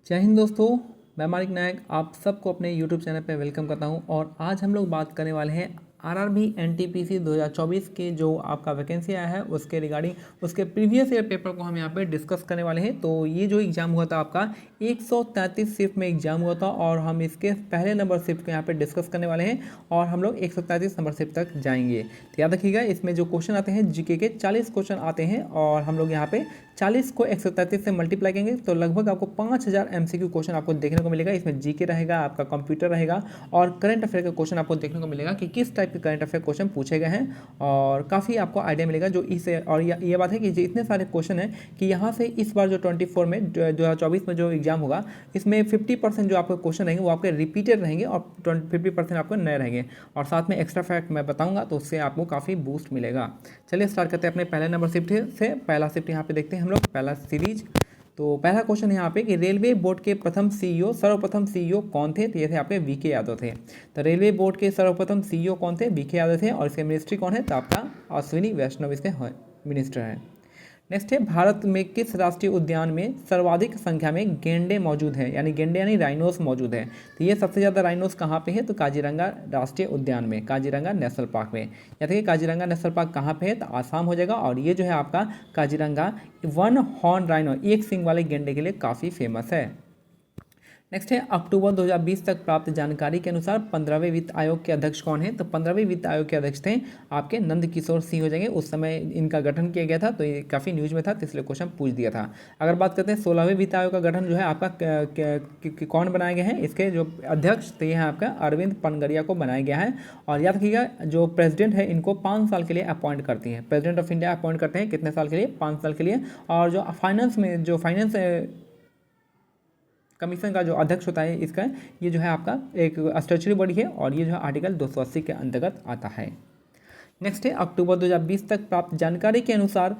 जय हिंद दोस्तों। मैं मालिक नायक आप सबको अपने यूट्यूब चैनल पर वेलकम करता हूं और आज हम लोग बात करने वाले हैं आरआरबी एनटीपीसी 2024 के जो आपका वैकेंसी आया है उसके रिगार्डिंग उसके प्रीवियस ईयर पेपर को हम यहां पे डिस्कस करने वाले हैं। तो ये जो एग्ज़ाम हुआ था आपका 133 शिफ्ट में एग्ज़ाम हुआ था और हम इसके पहले नंबर शिफ्ट को यहाँ पे डिस्कस करने वाले हैं और हम लोग 133 नंबर शिफ्ट तक जाएंगे। तो याद रखिएगा इसमें जो क्वेश्चन आते हैं जीके के 40 क्वेश्चन आते हैं और हम लोग यहाँ पे 40 को 133 से मल्टीप्लाई करेंगे तो लगभग आपको 5000 एमसीक्यू क्वेश्चन आपको देखने को मिलेगा। इसमें जीके रहेगा, आपका कंप्यूटर रहेगा और करंट अफेयर का क्वेश्चन आपको देखने को मिलेगा कि किस टाइप के करंट अफेयर क्वेश्चन पूछे गए हैं और काफ़ी आपको आइडिया मिलेगा जो इससे। और ये बात है कि इतने सारे क्वेश्चन हैं कि यहाँ से इस बार जो 24 में 2024 में जो एग्जाम होगा इसमें 50% जो आपके क्वेश्चन रहेंगे वो आपके रिपीटेड रहेंगे और 50% आपको नए रहेंगे और साथ में एक्स्ट्रा फैक्ट मैं बताऊंगा तो उससे आपको काफ़ी बूस्ट मिलेगा। चलिए स्टार्ट करते हैं अपने पहले नंबर शिफ्ट से। पहला शिफ्ट यहाँ पे देखते हैं हम लोग, पहला सीरीज। तो पहला क्वेश्चन है यहाँ पे कि रेलवे बोर्ड के प्रथम सीईओ सर्वप्रथम सीईओ कौन थे? तो ये थे आपके वीके यादव थे। तो रेलवे बोर्ड के सर्वप्रथम सीईओ कौन थे? वीके यादव थे। और इसके मिनिस्ट्री कौन है? तो आपका अश्विनी वैष्णव इसके मिनिस्टर हैं। नेक्स्ट है भारत में किस राष्ट्रीय उद्यान में सर्वाधिक संख्या में गेंडे मौजूद हैं? यानी गेंडे यानी राइनोस मौजूद है। तो ये सबसे ज़्यादा राइनोस कहाँ पे है? तो काजीरंगा राष्ट्रीय उद्यान में, काजीरंगा नेशनल पार्क में। या देखिए काजीरंगा नेशनल पार्क कहाँ पे है? तो आसाम हो जाएगा। और ये जो है आपका काजीरंगा वन हॉर्न राइनो, एक सींग वाले गेंडे के लिए काफ़ी फेमस है। नेक्स्ट है अक्टूबर 2020 तक प्राप्त जानकारी के अनुसार 15वें वित्त आयोग के अध्यक्ष कौन है? तो 15वें वित्त आयोग के अध्यक्ष थे आपके नंद किशोर सिंह हो जाएंगे। उस समय इनका गठन किया गया था तो ये काफ़ी न्यूज़ में था तो इसलिए क्वेश्चन पूछ दिया था। अगर बात करते हैं 16वें वित्त आयोग का गठन जो है आपका कौन बनाया गया है? इसके जो अध्यक्ष तो ये है आपका अरविंद पनगरिया को बनाया गया है। और याद रखिएगा जो प्रेसिडेंट है इनको 5 साल के लिए अपॉइंट करती हैं। प्रेसिडेंट ऑफ इंडिया अपॉइंट करते हैं कितने साल के लिए? 5 साल के लिए। और जो फाइनेंस कमीशन का जो अध्यक्ष होता है इसका, ये जो है आपका एक स्टैट्यूटरी बॉडी है और ये जो है आर्टिकल 280 के अंतर्गत आता है। नेक्स्ट है अक्टूबर 2020 तक प्राप्त जानकारी के अनुसार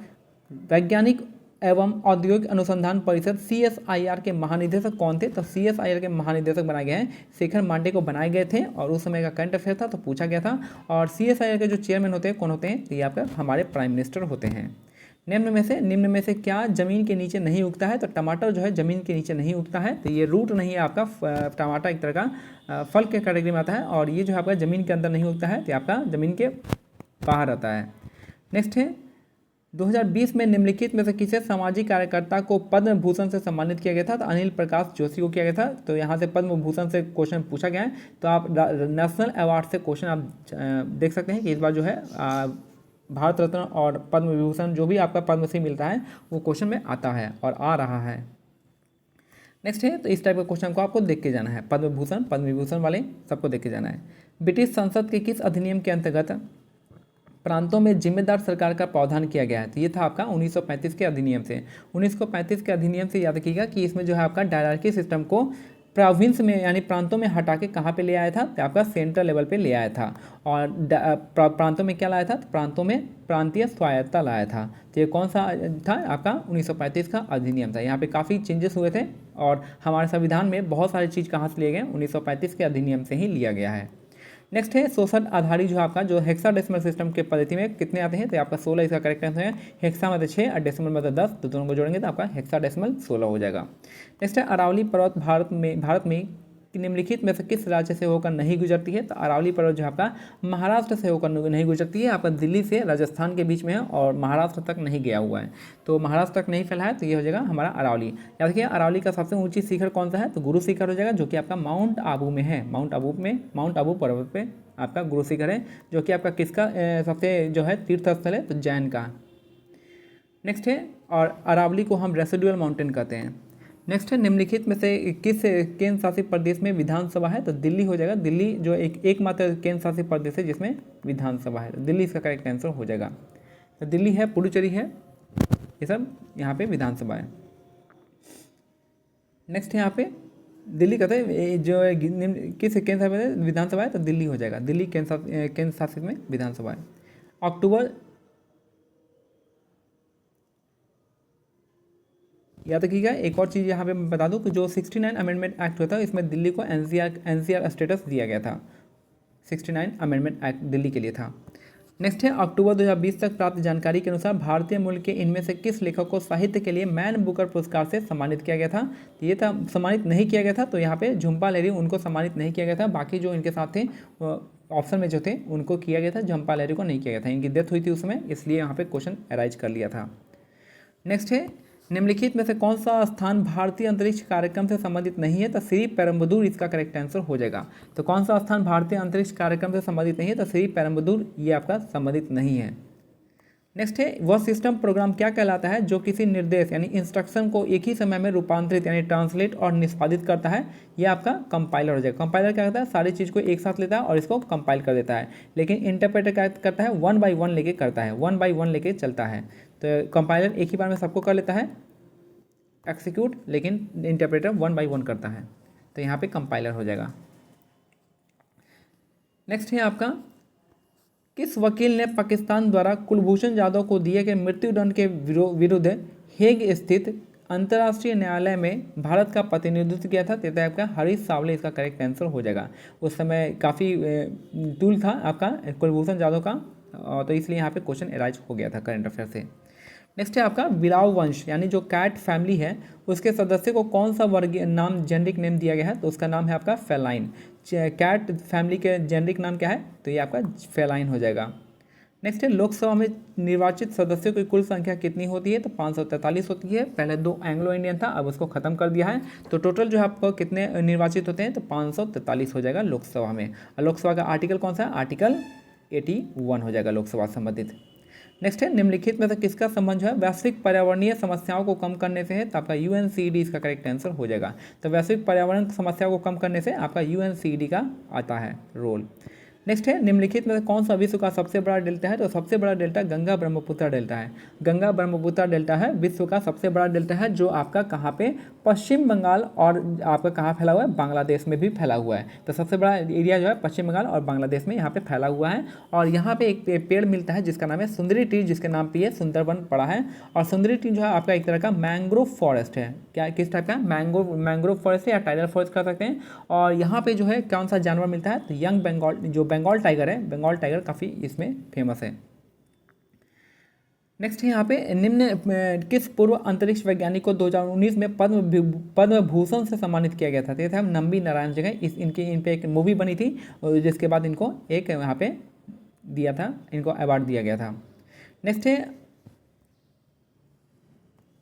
वैज्ञानिक एवं औद्योगिक अनुसंधान परिषद CSIR के महानिदेशक कौन थे? तो CSIR के महानिदेशक बनाए गए हैं शेखर मांडे को बनाए गए थे और उस समय का करंट अफेयर था तो पूछा गया था। और CSIR के जो चेयरमैन होते हैं कौन होते हैं? तो ये आपका हमारे प्राइम मिनिस्टर होते हैं। निम्न में से क्या जमीन के नीचे नहीं उगता है? तो टमाटर जो है जमीन के नीचे नहीं उगता है। तो ये रूट नहीं है आपका, टमाटर एक तरह का फल के कैटेगरी में आता है और ये जो है आपका ज़मीन के अंदर नहीं उगता है तो आपका ज़मीन के बाहर आता है। नेक्स्ट है 2020 में निम्नलिखित में से किसे सामाजिक कार्यकर्ता को पद्म भूषण से सम्मानित किया गया था? तो अनिल प्रकाश जोशी को किया गया था। तो यहाँ से पद्म भूषण से क्वेश्चन पूछा गया है तो आप नेशनल अवार्ड से क्वेश्चन आप देख सकते हैं कि इस बार जो है भारत रत्न और पद्म विभूषण जो भी आपका पद्मश्री मिलता है वो क्वेश्चन में आता है और आ रहा है। नेक्स्ट है तो इस टाइप के क्वेश्चन को आपको देख के जाना है, पद्म भूषण पद्म विभूषण वाले सबको देख के जाना है। ब्रिटिश संसद के किस अधिनियम के अंतर्गत प्रांतों में जिम्मेदार सरकार का प्रावधान किया गया है? तो ये था आपका 1935 के अधिनियम से। 1935 के अधिनियम से याद रखिएगा कि इसमें जो है आपका डायरार्की सिस्टम को प्रोविंस में यानी प्रांतों में हटा के कहाँ पे ले आया था? तो आपका सेंट्रल लेवल पे ले आया था। और प्रांतों में क्या लाया था? तो प्रांतों में प्रांतीय स्वायत्तता लाया था। तो ये कौन सा था? आपका 1935 का अधिनियम था। यहाँ पे काफ़ी चेंजेस हुए थे और हमारे संविधान में बहुत सारी चीज़ कहाँ से लिए गए? 1935 के अधिनियम से ही लिया गया है। नेक्स्ट है शोषण आधारित जो आपका जो हेक्साडेसिमल सिस्टम के पद्धति में कितने आते हैं? तो आपका 16 इसका करेक्ट आंसर है। हेक्सा मतलब 6 और डेसिमल मतलब 10, तो दोनों को जोड़ेंगे तो आपका हेक्साडेसिमल 16 हो जाएगा। नेक्स्ट है अरावली पर्वत भारत में निम्नलिखित में से किस राज्य से होकर नहीं गुजरती है? तो अरावली पर्वत जो आपका महाराष्ट्र से होकर नहीं गुजरती है, आपका दिल्ली से राजस्थान के बीच में है और महाराष्ट्र तक नहीं गया हुआ है। तो महाराष्ट्र तक नहीं फैला है तो ये हो जाएगा हमारा अरावली। याद रखिए अरावली का सबसे ऊंची शिखर कौन सा है? तो गुरु शिखर हो जाएगा जो कि आपका माउंट आबू में है। माउंट आबू पर्वत पे आपका गुरु शिखर है जो कि आपका किसका सबसे जो है तीर्थ स्थल है? तो जैन का। नेक्स्ट है और अरावली को हम रेसिडुअल माउंटेन कहते हैं। नेक्स्ट है निम्नलिखित में से किस केंद्र शासित प्रदेश में विधानसभा है? तो दिल्ली हो जाएगा। दिल्ली जो एकमात्र केंद्र शासित प्रदेश है जिसमें विधानसभा है, तो दिल्ली इसका करेक्ट आंसर हो जाएगा। तो दिल्ली है, पुडुचेरी है, ये सब यहाँ पे विधानसभा है। नेक्स्ट है यहाँ पे दिल्ली कहते हैं जो किस केंद्र शासित विधानसभा है? तो दिल्ली हो जाएगा। दिल्ली केंद्र शासित में विधानसभा है। अक्टूबर याद रखिएगा एक और चीज़ यहाँ पे मैं बता दूँ कि जो 69 अमेंडमेंट एक्ट हुआ था इसमें दिल्ली को NCR स्टेटस दिया गया था। 69 अमेंडमेंट एक्ट दिल्ली के लिए था। नेक्स्ट है अक्टूबर 2020 तक प्राप्त जानकारी के अनुसार भारतीय मूल के इनमें से किस लेखक को साहित्य के लिए मैन बुकर पुरस्कार से सम्मानित किया गया था। तो ये था सम्मानित नहीं किया गया था, तो यहाँ पे झुम्पा लाहिरी उनको सम्मानित नहीं किया गया था। बाकी जो इनके साथ थे ऑप्शन में जो थे उनको किया गया था, झुम्पा लाहिरी को नहीं किया गया था। इनकी डेथ हुई थी उसमें, इसलिए यहाँ पे क्वेश्चन अराइज कर लिया था। नेक्स्ट है निम्नलिखित में से कौन सा स्थान भारतीय अंतरिक्ष कार्यक्रम से संबंधित नहीं है। तो श्री पेरुम्बदूर इसका करेक्ट आंसर हो जाएगा। तो कौन सा स्थान भारतीय अंतरिक्ष कार्यक्रम से संबंधित नहीं है, तो श्री पेरुम्बदूर ये आपका संबंधित नहीं है। नेक्स्ट है वह सिस्टम प्रोग्राम क्या कहलाता है जो किसी निर्देश यानी इंस्ट्रक्शन को एक ही समय में रूपांतरित यानी ट्रांसलेट और निष्पादित करता है। यह आपका कंपाइलर हो जाएगा। कंपाइलर क्या करता है, सारी चीज़ को एक साथ लेता है और इसको कंपाइल कर देता है। लेकिन इंटरप्रेटर क्या करता है, 1 बाय 1 लेके करता है, 1 बाय 1 लेके चलता है। तो कंपाइलर एक ही बार में सबको कर लेता है एक्सिक्यूट, लेकिन इंटरप्रेटर 1 बाय 1 करता है। तो यहाँ पे कंपाइलर हो जाएगा। नेक्स्ट है आपका किस वकील ने पाकिस्तान द्वारा कुलभूषण जाधव को दिए गए मृत्युदंड के विरुद्ध हेग स्थित अंतर्राष्ट्रीय न्यायालय में भारत का प्रतिनिधित्व किया था। तो आपका हरीश सावले इसका करेक्ट आंसर हो जाएगा। उस समय काफ़ी टूल था आपका कुलभूषण जाधव का, तो इसलिए यहाँ पे क्वेश्चन अराइज हो गया था करंट अफेयर से। नेक्स्ट है आपका बिलाव वंश यानी जो कैट फैमिली है उसके सदस्य को कौन सा वर्गीय नाम जेनरिक नेम दिया गया है। तो उसका नाम है आपका फेलाइन। कैट फैमिली के जेनरिक नाम क्या है, तो ये आपका फेलाइन हो जाएगा। नेक्स्ट है लोकसभा में निर्वाचित सदस्यों की कुल संख्या कितनी होती है। तो 543 होती है। पहले 2 एंग्लो इंडियन था, अब उसको खत्म कर दिया है। तो टोटल जो है आपको कितने निर्वाचित होते हैं, तो 543 हो जाएगा लोकसभा में। और लोकसभा का आर्टिकल कौन सा है, आर्टिकल 81 हो जाएगा लोकसभा संबंधित। नेक्स्ट है निम्नलिखित में से किसका संबंध जो है वैश्विक पर्यावरणीय समस्याओं को कम करने से है। तो आपका UNCED इसका करेक्ट आंसर हो जाएगा। तो वैश्विक पर्यावरण समस्याओं को कम करने से आपका UNCED का आता है रोल। नेक्स्ट है निम्नलिखित में से कौन सा विश्व का सबसे बड़ा डेल्टा है। तो सबसे बड़ा डेल्टा गंगा ब्रह्मपुत्र डेल्टा है। गंगा ब्रह्मपुत्र डेल्टा है विश्व का सबसे बड़ा डेल्टा है, जो आपका कहाँ पे, पश्चिम बंगाल और आपका कहाँ फैला हुआ है, बांग्लादेश में भी फैला हुआ है। तो सबसे बड़ा एरिया जो है पश्चिम बंगाल और बांग्लादेश में यहाँ पे फैला हुआ है। और यहाँ पे एक पेड़ मिलता है जिसका नाम है सुंदरी ट्री, जिसके नाम पे ये सुंदरबन पड़ा है। और सुंदरी ट्री जो है आपका एक तरह का मैंग्रोव फॉरेस्ट है। क्या किस टाइप का, मैंग्रोव फॉरेस्ट है या टाइडल फॉरेस्ट कर सकते हैं। और यहाँ पे जो है कौन सा जानवर मिलता है, तो यंग बंगाल जो बंगाल टाइगर है, बंगाल टाइगर काफ़ी इसमें फेमस है। नेक्स्ट है यहाँ पे निम्न किस पूर्व अंतरिक्ष वैज्ञानिक को 2019 में पद्म भूषण से सम्मानित किया गया था। तो ये था नंबी नारायण जगह। इन पे एक मूवी बनी थी जिसके बाद इनको एक यहाँ पे दिया था, इनको अवार्ड दिया गया था। नेक्स्ट है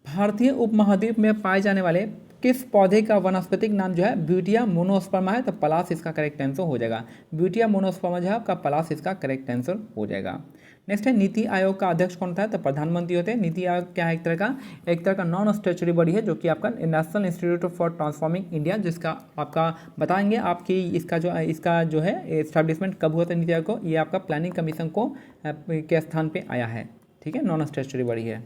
भारतीय उपमहाद्वीप में पाए जाने वाले किस पौधे का वनस्पतिक नाम जो है ब्यूटिया मोनोस्पर्मा है। तो पलास इसका करेक्ट आंसर हो जाएगा। ब्यूटिया मोनोस्पर्मा जो है आपका पलास इसका करेक्ट आंसर हो जाएगा। नेक्स्ट है नीति आयोग का अध्यक्ष कौन था। तो प्रधानमंत्री होते हैं। नीति आयोग क्या है, एक तरह का नॉन स्टैच्यूटरी बॉडी है जो कि आपका national institute for transforming India, जिसका आपका बताएंगे आपकी इसका जो है एस्टैब्लिशमेंट कब हुआ था नीति आयोग को। ये आपका प्लानिंग कमीशन को के स्थान पर आया है। ठीक है, नॉन स्टैच्यूटरी बॉडी है।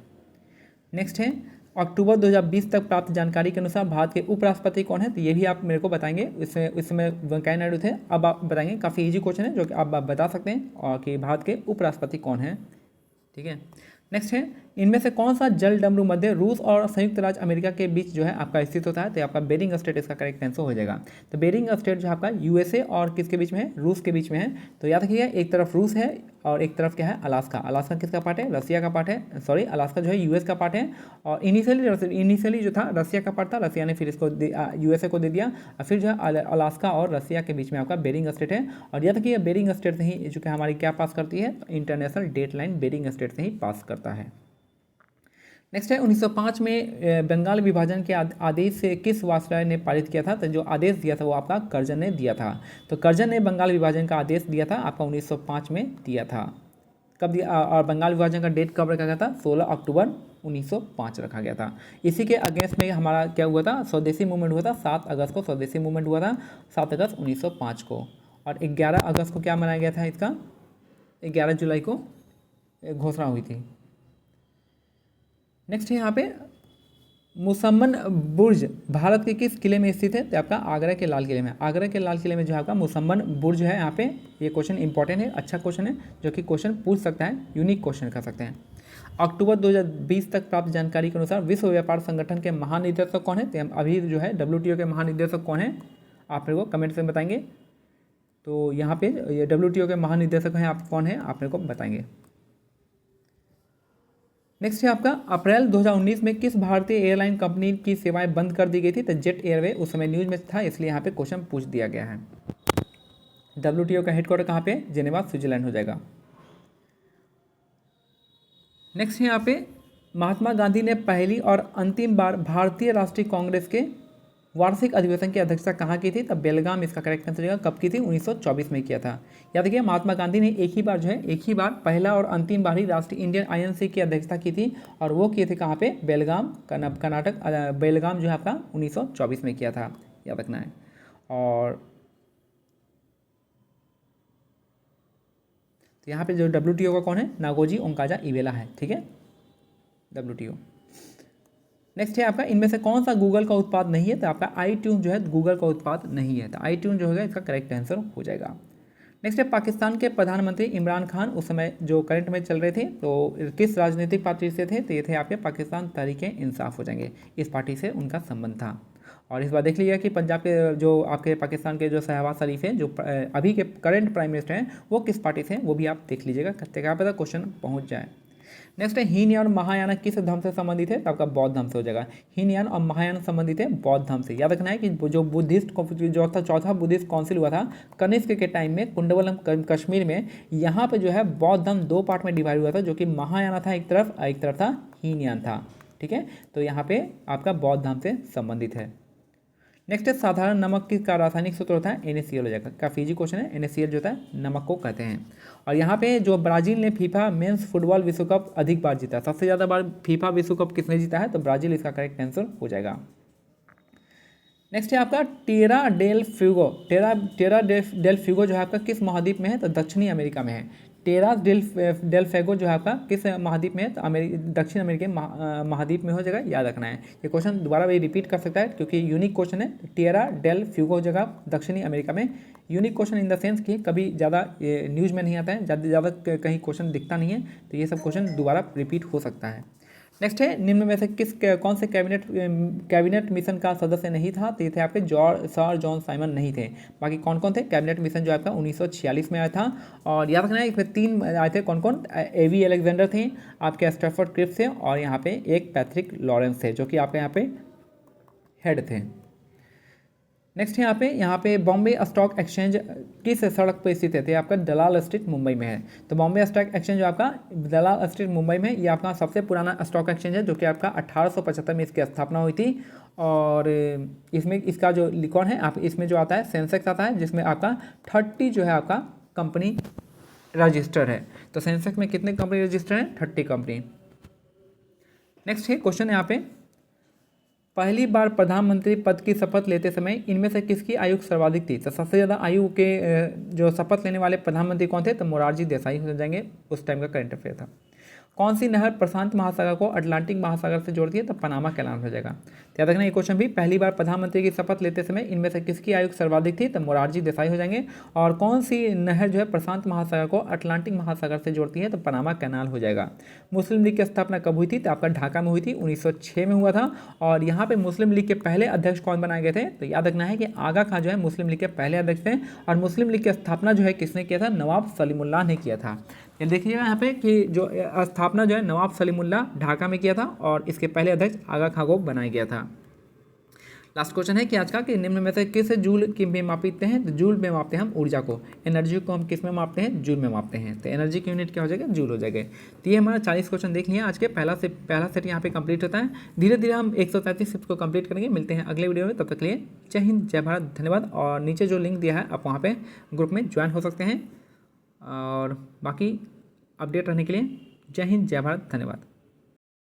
नेक्स्ट है अक्टूबर 2020 तक प्राप्त जानकारी के अनुसार भारत के उपराष्ट्रपति कौन है। तो ये भी आप मेरे को बताएंगे। इसमें वेंकैया नायडू थे। अब आप बताएंगे, काफ़ी इजी क्वेश्चन है जो कि आप बता सकते हैं और कि भारत के उपराष्ट्रपति कौन है। ठीक है, नेक्स्ट है इनमें से कौन सा जल डमरू मध्य रूस और संयुक्त राज्य अमेरिका के बीच जो है आपका स्थित होता है। तो आपका बेरिंग स्टेट इसका करेक्ट आंसर हो जाएगा। तो बेरिंग स्टेट जो आपका USA और किसके बीच में है, रूस के बीच में है। तो याद रखिएगा, एक तरफ रूस है और एक तरफ क्या है, अलास्का। अलास्का किसका पार्ट है, रसिया का पार्ट है। सॉरी, अलास्का जो है US का पार्ट है। और इनिशियली जो था रसिया का पार्ट था, रसिया ने फिर इसको USA को दे दिया। और फिर जो है अलास्का और रसिया के बीच में आपका बेरिंग स्टेट है। और याद रखिए बेरिंग स्टेट से ही जो कि हमारी क्या पास करती है, international date line Bering strait से ही पास करता है। नेक्स्ट है 1905 में बंगाल विभाजन के आदेश से किस वायसराय ने पारित किया था। तो जो आदेश दिया था वो आपका कर्जन ने दिया था। तो कर्जन ने बंगाल विभाजन का आदेश दिया था, आपका 1905 में दिया था। कब दिया, और बंगाल विभाजन का डेट कब रखा गया था, 16 अक्टूबर 1905 रखा गया था। इसी के अगेंस्ट में हमारा क्या हुआ था, स्वदेशी मूवमेंट हुआ था। 7 अगस्त को स्वदेशी मूवमेंट हुआ था, 7 अगस्त 1905 को। और 11 अगस्त को क्या मनाया गया था, इसका 11 जुलाई को घोषणा हुई थी। नेक्स्ट है यहाँ पे मुसम्मन बुर्ज भारत के किस किले में स्थित है। तो आपका आगरा के लाल किले में। आगरा के लाल किले में जो है आपका मुसम्मन बुर्ज है। यहाँ पे ये क्वेश्चन इंपॉर्टेंट है, अच्छा क्वेश्चन है जो कि क्वेश्चन पूछ सकता है, यूनिक क्वेश्चन कर सकते हैं। अक्टूबर 2020 तक प्राप्त जानकारी के अनुसार विश्व व्यापार संगठन के महानिदेशक कौन है। तो अभी जो है WTO के महानिदेशक कौन है, आप मेरे को कमेंट से बताएंगे। तो यहाँ पे ये WTO के महानिदेशक हैं, आप कौन है आप मेरे को बताएंगे। नेक्स्ट है आपका अप्रैल 2019 में किस भारतीय एयरलाइन कंपनी की सेवाएं बंद कर दी गई थी? तो जेट एयरवे उस समय न्यूज में था, इसलिए यहाँ पे क्वेश्चन पूछ दिया गया है। WTO का हेडक्वार्टर कहाँ पे? जेनेवा, स्विट्जरलैंड हो जाएगा। नेक्स्ट है यहाँ पे महात्मा गांधी ने पहली और अंतिम बार भारतीय राष्ट्रीय कांग्रेस के वार्षिक अधिवेशन की अध्यक्षता कहाँ की थी? तब बेलगाम इसका करेक्ट आंसर होगा। कब की थी? 1924 में किया था। याद रखिए महात्मा गांधी ने एक ही बार पहला और अंतिम बार ही राष्ट्रीय इंडियन INC की अध्यक्षता की थी, और वो किए थे कहाँ पे? बेलगाम, कर्नाटक। बेलगाम जो है आपका 1924 में किया था, याद रखना है। और तो यहाँ पे जो WTO का कौन है? नागोजी ओंकाजा इवेला है, ठीक है, WTO। नेक्स्ट है आपका इनमें से कौन सा गूगल का उत्पाद नहीं है? तो आपका iTunes जो है गूगल का उत्पाद नहीं है, तो iTunes जो होगा इसका करेक्ट आंसर हो जाएगा। नेक्स्ट है पाकिस्तान के प्रधानमंत्री इमरान खान उस समय जो करंट में चल रहे थे, तो किस राजनीतिक पार्टी से थे? तो ये थे आपके पाकिस्तान तहरीक-ए-इंसाफ हो जाएंगे, इस पार्टी से उनका संबंध था। और इस बार देख लीजिएगा कि पंजाब के जो आपके पाकिस्तान के जो शहबाज शरीफ हैं, जो अभी के करंट प्राइम मिनिस्टर हैं, वो किस पार्टी से हैं वो भी आप देख लीजिएगा, क्या पता क्वेश्चन पहुँच जाए। नेक्स्ट है हीनयान और महायान किस धर्म से संबंधित है? तो आपका बौद्ध धर्म से हो जाएगा। हीनयान और महायान संबंधित है बौद्ध धर्म से। याद रखना है कि जो बुद्धिस्ट जो था चौथा बुद्धिस्ट काउंसिल हुआ था कनिष्क के टाइम में कुंडवलम कश्मीर में, यहाँ पे जो है बौद्ध धर्म 2 पार्ट में डिवाइड हुआ था, जो कि महायान था एक तरफ था हीनयान था, ठीक है। तो यहाँ पे आपका बौद्ध धर्म से संबंधित है। नेक्स्ट है साधारण नमक का रासायनिक सूत्र होता है? NaCl हो जाएगा। काफ़ी इजी क्वेश्चन है, NaCl जो होता है नमक को कहते हैं। और यहाँ पे जो ब्राज़ील ने फीफा मेंस फुटबॉल विश्व कप अधिक बार जीता, सबसे ज़्यादा बार फीफा विश्व कप किसने जीता है? तो ब्राज़ील इसका करेक्ट आंसर हो जाएगा। नेक्स्ट है आपका टेरा डेल फ्यूगो जो है आपका किस महाद्वीप में है? तो दक्षिणी अमेरिका में है। टेरा डेल फेगो जो है आपका किस महाद्वीप में है? तो दक्षिण अमेरिकी महाद्वीप में हो जाएगा, याद रखना है। ये क्वेश्चन दोबारा भी रिपीट कर सकता है क्योंकि यूनिक क्वेश्चन है। टेरा डेल फ्यूगो हो जाएगा दक्षिणी अमेरिका में। Unique question in the sense कि कभी ज़्यादा न्यूज़ में नहीं आता है, ज़्यादा कहीं क्वेश्चन दिखता नहीं है, तो ये सब क्वेश्चन दोबारा रिपीट हो सकता है। नेक्स्ट है निम्न में से कौन से कैबिनेट मिशन का सदस्य नहीं था? तो ये थे आपके सर जॉन साइमन नहीं थे। बाकी कौन कौन थे? कैबिनेट मिशन जो आपका 1946 में आया था। और याद रखना है इसमें 3 आए थे, कौन कौन? AV अलेक्जेंडर थे, आपके स्टैफर्ड क्रिप्स थे, और यहाँ पे एक पैट्रिक लॉरेंस थे, जो कि आपके यहाँ पे हेड थे। नेक्स्ट है यहाँ पे बॉम्बे स्टॉक एक्सचेंज किस सड़क पर स्थित है? तो आपका दलाल स्ट्रीट मुंबई में है। तो बॉम्बे स्टॉक एक्सचेंज जो आपका दलाल स्ट्रीट मुंबई में, ये आपका सबसे पुराना स्टॉक एक्सचेंज है, जो कि आपका 1875 में इसकी स्थापना हुई थी। और इसमें इसका जो लिकॉन है आप इसमें जो आता है सेंसेक्स आता है, जिसमें आपका 30 जो है आपका कंपनी रजिस्टर है। तो सेंसेक्स में कितने कंपनी रजिस्टर हैं? 30 कंपनी। नेक्स्ट है क्वेश्चन यहाँ पे पहली बार प्रधानमंत्री पद की शपथ लेते समय इनमें से किसकी आयु सर्वाधिक थी? तो सबसे ज़्यादा आयु के जो शपथ लेने वाले प्रधानमंत्री कौन थे? तो मोरारजी देसाई हो जाएंगे, उस टाइम का करंट अफेयर था। कौन सी नहर प्रशांत महासागर को अटलांटिक महासागर से जोड़ती है? तो पनामा कैनाल हो जाएगा। तो याद रखना ये क्वेश्चन भी पहली बार प्रधानमंत्री की शपथ लेते समय इनमें से किसकी आयु सर्वाधिक थी? तो मोरारजी देसाई हो जाएंगे। और कौन सी नहर जो है प्रशांत महासागर को अटलांटिक महासागर से जोड़ती है? तो पनामा कैनाल हो जाएगा। मुस्लिम लीग की स्थापना कब हुई थी? तो आपका ढाका में हुई थी, 1906 में हुआ था। और यहाँ पे मुस्लिम लीग के पहले अध्यक्ष कौन बनाए गए थे? तो याद रखना है कि आगा खां जो है मुस्लिम लीग के पहले अध्यक्ष थे। और मुस्लिम लीग की स्थापना जो है किसने किया था? नवाब सलीमुल्लाह ने किया था। ये देखिएगा यहाँ पे कि जो स्थापना जो है नवाब सलीमुल्लाह ढाका में किया था, और इसके पहले अध्यक्ष आगा खां को बनाया गया था। लास्ट क्वेश्चन है कि आज का कि निम्न में से किस जूल की में मापते हैं? तो जूल में मापते हैं हम ऊर्जा को। एनर्जी को हम किस में मापते हैं? जूल में मापते हैं। तो एनर्जी की यूनिट क्या हो जाएगा? जूल हो जाएगा। तो ये हमारा 40 क्वेश्चन देख लिया आज के। पहला सेट यहाँ पे कंप्लीट होता है। धीरे धीरे हम 133 सेट को कंप्लीट करेंगे। मिलते हैं अगले वीडियो में, तब तक के लिए जय हिंद, जय भारत, धन्यवाद। और नीचे जो लिंक दिया है आप वहाँ पर ग्रुप में ज्वाइन हो सकते हैं। और बाकी अपडेट रहने के लिए जय हिंद, जय भारत, धन्यवाद।